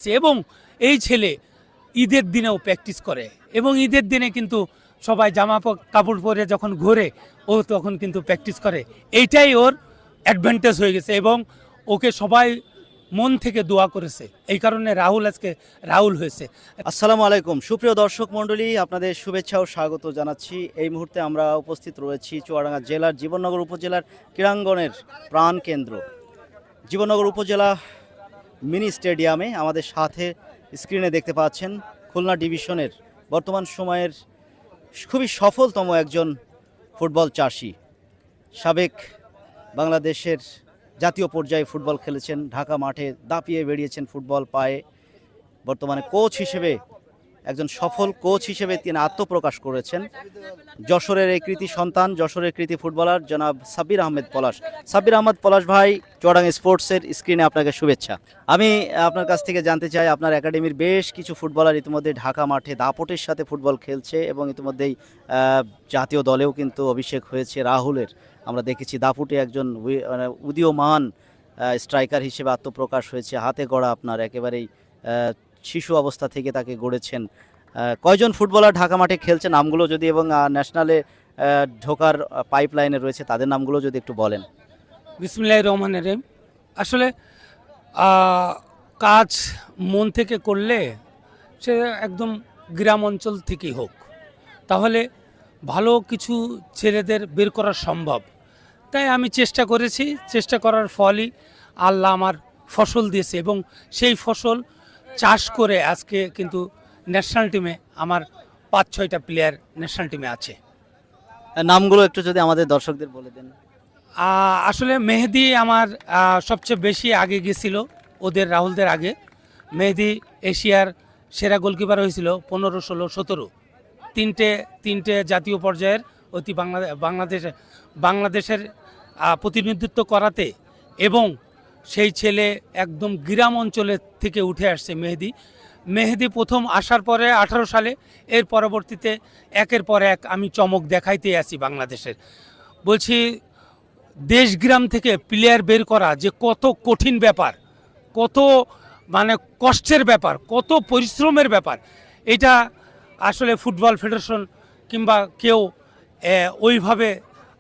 এবং এই ছেলে ঈদের দিনেও প্র্যাকটিস করে এবং ঈদের দিনে কিন্তু সবাই কাপড় পরে যখন ঘোরে ও তখন কিন্তু প্র্যাকটিস করে। এইটাই ওর অ্যাডভান্টেজ হয়ে গেছে এবং ওকে সবাই মন থেকে দোয়া করেছে, এই কারণে রাহুল আজকে রাহুল হয়েছে। আসসালামু আলাইকুম সুপ্রিয় দর্শক মণ্ডলী, আপনাদের শুভেচ্ছা ও স্বাগত জানাচ্ছি। এই মুহূর্তে আমরা উপস্থিত রয়েছি চুয়াডাঙ্গা জেলার জীবননগর উপজেলার ক্রীড়াঙ্গনের প্রাণকেন্দ্র জীবননগর উপজেলা মিনি স্টেডিয়ামে। আমাদের সাথে স্ক্রিনে দেখতে পাচ্ছেন খুলনা ডিভিশনের বর্তমান সময়ের খুবই সফলতম একজন ফুটবল চাষী, সাবেক বাংলাদেশের জাতীয় পর্যায়ে ফুটবল খেলেছেন, ঢাকা মাঠে দাপিয়ে বেরিয়েছেন ফুটবল পায়ে। বর্তমানে কোচ হিসেবে একজন সফল কোচ হিসেবে তিনি আত্মপ্রকাশ করেছেন। যশোরের এই কৃতি সন্তান, যশোরের কৃতি ফুটবলার জনাব সাব্বির আহমেদ পলাশ। সাব্বির আহমেদ পলাশ ভাই, চুয়াডাঙ্গা স্পোর্টসের স্ক্রিনে আপনাকে শুভেচ্ছা। আমি আপনার কাছ থেকে জানতে চাই, আপনার একাডেমির বেশ কিছু ফুটবলার ইতিমধ্যে ঢাকা মাঠে দাপটের সাথে ফুটবল খেলছে এবং ইতিমধ্যেই জাতীয় দলেও কিন্তু অভিষেক হয়েছে রাহুলের। আমরা দেখেছি দাপুটে একজন উদীয়মান স্ট্রাইকার হিসেবে আত্মপ্রকাশ হয়েছে। হাতে গড়া আপনার একেবারেই শিশু অবস্থা থেকে তাকে গড়েছেন। কয়জন ফুটবলার ঢাকা মাঠে খেলছে নামগুলো যদি, এবং ন্যাশনালে ঢোকার পাইপলাইনে রয়েছে তাদের নামগুলো যদি একটু বলেন। বিসমিল্লাহির রহমানির রহিম। আসলে কাজ মন থেকে করলে সে একদম গ্রাম অঞ্চল থেকেই হোক, তাহলে ভালো কিছু ছেলেদের বের করা সম্ভব। তাই আমি চেষ্টা করেছি, চেষ্টা করার ফলই আল্লাহ আমার ফসল দিয়েছে এবং সেই ফসল চাষ করে আজকে কিন্তু ন্যাশনাল টিমে আমার 5-6টা প্লেয়ার ন্যাশনাল টিমে আছে। নামগুলো একটু যদি আমাদের দর্শকদের বলে দেন। আসলে মেহেদি আমার সবচেয়ে বেশি আগে গেছিল, ওদের রাহুলদের আগে। মেহেদি এশিয়ার সেরা গোলকিপার হয়েছিল 15, 16, 17 তিনটে জাতীয় পর্যায়ের অতি বাংলাদেশের প্রতিনিধিত্ব করাতে, এবং সেই ছেলে একদম গ্রাম অঞ্চলের থেকে উঠে আসছে মেহেদি প্রথম আসার পরে 18 সালে, এর পরবর্তীতে একের পর এক আমি চমক দেখাইতে আছি বাংলাদেশের। বলছি, দেশগ্রাম থেকে প্লেয়ার বের করা যে কত কঠিন ব্যাপার, কত কষ্টের ব্যাপার, কত পরিশ্রমের ব্যাপার, এটা আসলে ফুটবল ফেডারেশন কিংবা কেউ ওইভাবে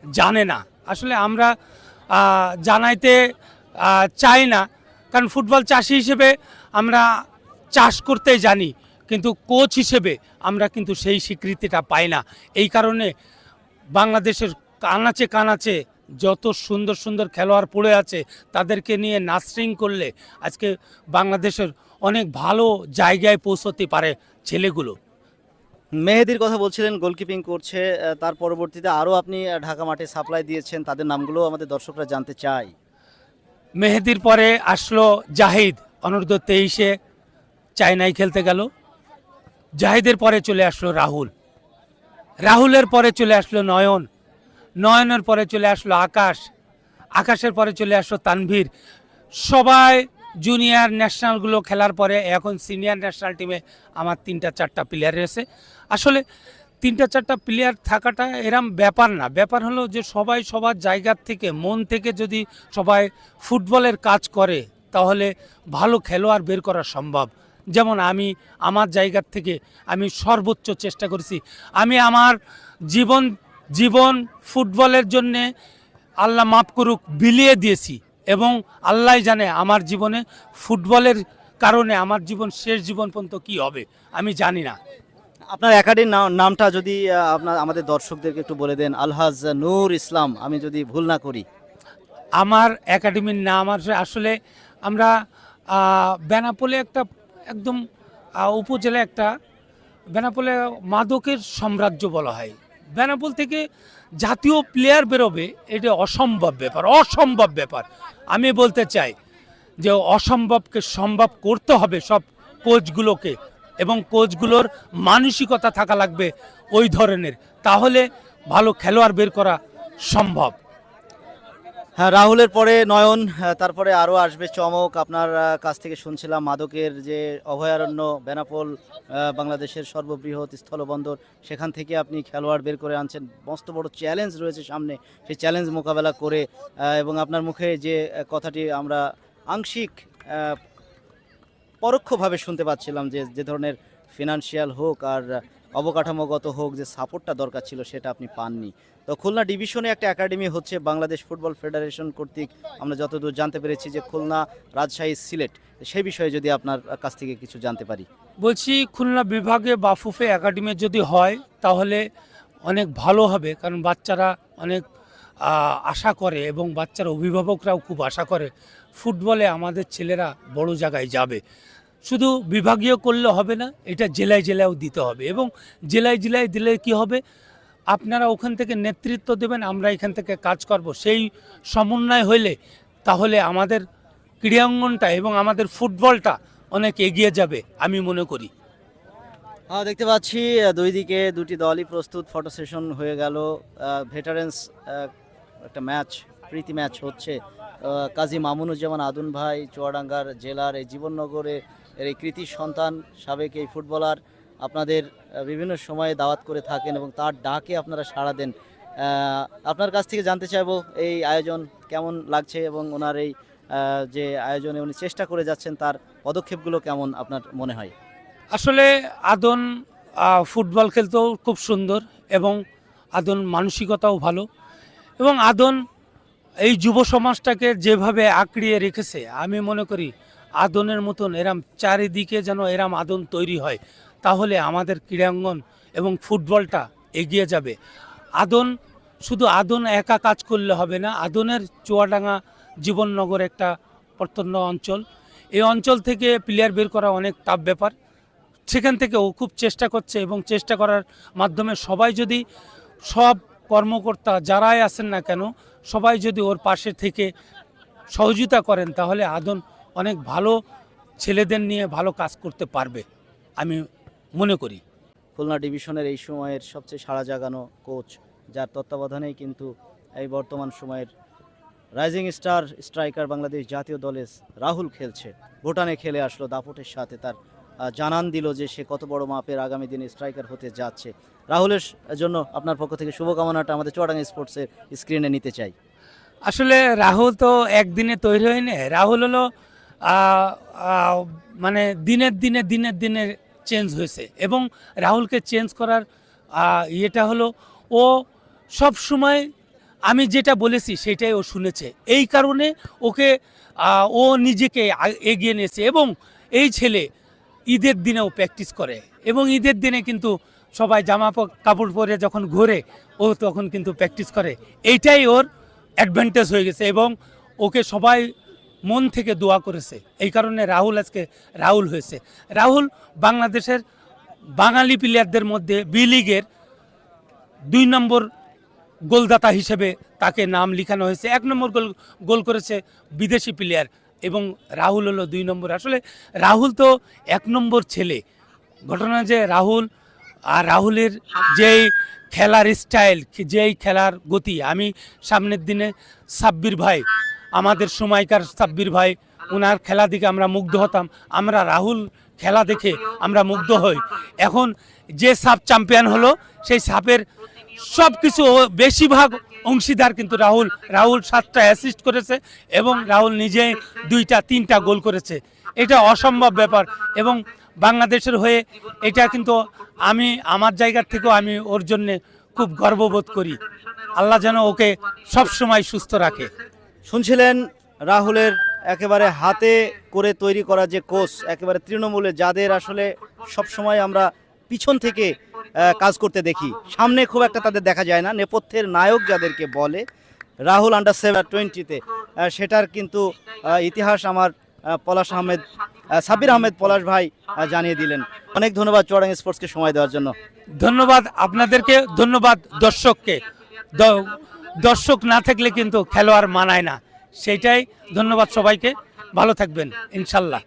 জানে না। আসলে আমরা জানাইতে চাই না, কারণ ফুটবল চাষি হিসেবে আমরা চাষ করতে জানি, কিন্তু কোচ হিসেবে আমরা কিন্তু সেই স্বীকৃতিটা পাই না। এই কারণে বাংলাদেশের কানাচে কানাচে যত সুন্দর সুন্দর খেলোয়াড় পড়ে আছে তাদেরকে নিয়ে নার্সিং করলে আজকে বাংলাদেশের অনেক ভালো জায়গায় পৌঁছতে পারে ছেলেগুলো। মেহেদির কথা বলছিলেন, গোলকিপিং করছে, তার পরবর্তীতে আরও আপনি ঢাকা মাঠে সাপ্লাই দিয়েছেন, তাদের নামগুলো আমাদের দর্শকরা জানতে চাই। মেহেদির পরে আসলো জাহিদ, অনূর্ধ্ব 23-এ চায়নায় খেলতে গেল। জাহিদের পরে চলে আসলো রাহুলের পরে চলে আসলো নয়নের পরে চলে আসলো আকাশের পরে চলে আসলো তানভীর। সবাই জুনিয়র ন্যাশনালগুলো খেলার পরে এখন সিনিয়র ন্যাশনাল টিমে আমার 3-4টা প্লেয়ার রয়েছে। আসলে 3-4টা প্লেয়ার থাকাটা এরম ব্যাপার না, ব্যাপার হলো যে সবাই সবার জায়গার থেকে মন থেকে যদি সবাই ফুটবলের কাজ করে তাহলে ভালো খেলোয়াড় বের করা সম্ভব। যেমন আমি আমার জায়গার থেকে আমি সর্বোচ্চ চেষ্টা করেছি। আমি আমার জীবন ফুটবলের জন্যে আল্লাহ মাফ করুক বিলিয়ে দিয়েছি, এবং আল্লাহ জানে আমার জীবনে ফুটবলের কারণে আমার শেষ জীবন পর্যন্ত কী হবে আমি জানি না। আপনার একাডেমির নামটা যদি আমাদের দর্শকদেরকে একটু বলে দেন। আলহাজ নূর ইসলাম, আমি যদি ভুল না করি। আমার একাডেমির নাম আসলে আমরা বেনাপোলে একটা একদম উপজেলা, একটা বেনাপোলে মাদকের সাম্রাজ্য বলা হয়। বেনাপোল থেকে জাতীয় প্লেয়ার বেরোবে, এটা অসম্ভব ব্যাপার। আমি বলতে চাই যে অসম্ভবকে সম্ভব করতে হবে সব কোচগুলোকে, এবং কোচগুলোর মানসিকতা থাকা লাগবে ওই ধরনের, তাহলে ভালো খেলোয়াড় বের করা সম্ভব। হ্যাঁ, রাহুলের পরে নয়ন, তারপরে আরও আসবে চমক। আপনার কাছ থেকে শুনছিলাম মাদকের যে অভয়ারণ্য বেনাপোল, বাংলাদেশের সর্ববৃহৎ স্থলবন্দর, সেখান থেকে আপনি খেলোয়াড় বের করে আনছেন। মস্ত বড় চ্যালেঞ্জ রয়েছে সামনে, সেই চ্যালেঞ্জ মোকাবেলা করে, এবং আপনার মুখে যে কথাটি আমরা আংশিক পরোক্ষভাবে শুনতে পাচ্ছিলাম যে যে ধরনের ফিনান্সিয়াল হোক আর অবকাঠামোগত হোক যে সাপোর্টটা দরকার ছিল সেটা আপনি পাননি। তো খুলনা ডিভিশনে একটা একাডেমি হচ্ছে বাংলাদেশ ফুটবল ফেডারেশন কর্তৃক, আমরা যতদূর জানতে পেরেছি যে খুলনা, রাজশাহী, সিলেট, সেই বিষয়ে যদি আপনার কাছ থেকে কিছু জানতে পারি। বলছি খুলনা বিভাগে বাফুফে একাডেমি যদি হয় তাহলে অনেক ভালো হবে, কারণ বাচ্চারা অনেক আশা করে এবং বাচ্চার অভিভাবকরাও খুব আশা করে ফুটবলে আমাদের ছেলেরা বড় জায়গায় যাবে। শুধু বিভাগীয় করলে হবে না, এটা জেলায় জেলায়ও দিতে হবে এবং জেলায় জেলায় দিলে কি হবে, আপনারা ওখান থেকে নেতৃত্ব দেবেন, আমরা এখান থেকে কাজ করব, সেই সমন্বয় হইলে তাহলে আমাদের ক্রীড়াঙ্গনটা এবং আমাদের ফুটবলটা অনেক এগিয়ে যাবে আমি মনে করি। দেখতে পাচ্ছি দুই দিকে দুটি দলই প্রস্তুত, ফটো সেশন হয়ে গেল, ভেটারেন্স একটা ম্যাচ, প্রীতি ম্যাচ হচ্ছে। কাজী মামুনুজ্জামান আদুন ভাই চুয়াডাঙ্গার জেলার এই জীবননগরে এর এই কৃতি সন্তান, সাবেক এই ফুটবলার, আপনাদের বিভিন্ন সময়ে দাওয়াত করে থাকেন এবং তার ডাকে আপনারা সাড়া দেন। আপনার কাছ থেকে জানতে চাইবো এই আয়োজন কেমন লাগছে এবং ওনার এই যে আয়োজনে উনি চেষ্টা করে যাচ্ছেন তার পদক্ষেপগুলো কেমন আপনার মনে হয়? আসলে আদন ফুটবল খেলতেও খুব সুন্দর এবং আদন মানসিকতাও ভালো এবং আদন এই যুব সমাজটাকে যেভাবে আঁকড়িয়ে রেখেছে, আমি মনে করি আদনের মতন এরাম চারিদিকে যেন এরাম আদন তৈরি হয়, তাহলে আমাদের ক্রীড়াঙ্গন এবং ফুটবলটা এগিয়ে যাবে। আদন শুধু আদন একা কাজ করলে হবে না, আদনের চুয়াডাঙ্গা জীবননগর একটা প্রত্যন্ত অঞ্চল, এই অঞ্চল থেকে প্লেয়ার বের করা অনেক টাফ ব্যাপার। সেখান থেকে ও খুব চেষ্টা করছে এবং চেষ্টা করার মাধ্যমে সবাই যদি, সব কর্মকর্তা যারাই আছেন না কেন, সবাই যদি ওর পাশে থেকে সহযোগিতা করেন তাহলে আদন অনেক ভালো ছেলেদের নিয়ে ভালো কাজ করতে পারবে আমি মনে করি। খুলনা ডিভিশনের এই সময়ের সবচেয়ে সাড়া জাগানো কোচ, যার তত্ত্বাবধানেই কিন্তু এই বর্তমান সময়ের রাইজিং স্টার স্ট্রাইকার বাংলাদেশ জাতীয় দলে রাহুল খেলছে। ভুটানে খেলে আসলো দাপটের সাথে, তার জানান দিল যে সে কত বড় মাপের আগামী দিনে স্ট্রাইকার হতে যাচ্ছে। রাহুলের জন্য আপনার পক্ষ থেকে শুভকামনাটা আমাদের চুয়াডাঙ্গা স্পোর্টসের স্ক্রিনে নিতে চাই। আসলে রাহুল তো একদিনে তৈরি হয়নি, রাহুল হলো মানে দিনের দিনে চেঞ্জ হয়েছে এবং রাহুলকে চেঞ্জ করার ইয়েটা হলো ও সব সময় আমি যেটা বলেছি সেটাই ও শুনেছে, এই কারণে ওকে ও নিজেকে এগিয়ে নিয়েছে এবং এই ছেলে ঈদের দিনেও প্র্যাকটিস করে এবং ঈদের দিনে কিন্তু সবাই জামা কাপড় পরে যখন ঘোরে ও তখন কিন্তু প্র্যাকটিস করে, এইটাই ওর অ্যাডভান্টেজ হয়ে গেছে এবং ওকে সবাই মন থেকে দোয়া করেছে, এই কারণে রাহুল আজকে রাহুল হয়েছে। রাহুল বাংলাদেশের বাঙালি প্লেয়ারদের মধ্যে বি লিগের 2 নম্বর গোলদাতা হিসেবে তাকে নাম লিখানো হয়েছে। 1 নম্বর গোল করেছে বিদেশি প্লেয়ার এবং রাহুল হলো 2 নম্বর। আসলে রাহুল তো 1 নম্বর ছেলে। ঘটনা যে রাহুল আর রাহুলের যেই খেলার স্টাইল, যেই খেলার গতি, আমি সামনের দিনে সাব্বির ভাই, আমাদের সময়কার সাব্বির ভাই, ওনার খেলা দেখে আমরা মুগ্ধ হতাম, আমরা রাহুল খেলা দেখে আমরা মুগ্ধ হই। এখন যে সাব চ্যাম্পিয়ন হলো সেই সাপের সব কিছু বেশিরভাগ অংশীদার কিন্তু রাহুল 7টা অ্যাসিস্ট করেছে এবং রাহুল নিজে 2টা 3টা গোল করেছে, এটা অসম্ভব ব্যাপার এবং বাংলাদেশের হয়ে এটা কিন্তু আমি আমার জায়গার থেকেও আমি ওর জন্যে খুব গর্ববোধ করি। আল্লাহ যেন ওকে সব সময় সুস্থ রাখে। শুনছিলেন রাহুলের একেবারে হাতে করে তৈরি করা যে কোচ, একেবারে তৃণমূলে, যাদের আসলে সব সময় আমরা পিছন থেকে কাজ করতে দেখি, সামনে খুব একটা তাদের দেখা যায় না, নেপথ্যের নায়ক যাদেরকে বলে, রাহুল আন্ডার 7-20-তে সেটার কিন্তু ইতিহাস আমার সাব্বির আহমেদ পলাশ ভাই জানিয়ে দিলেন। অনেক ধন্যবাদ চুয়াডাঙ্গা স্পোর্টসকে সময় দেওয়ার জন্য। ধন্যবাদ আপনাদেরকে, ধন্যবাদ দর্শককে। দর্শক না থাকলে কিন্তু খেলোয়াড় মানায় না, সেইটাই। ধন্যবাদ সবাইকে, ভালো থাকবেন ইনশাল্লাহ।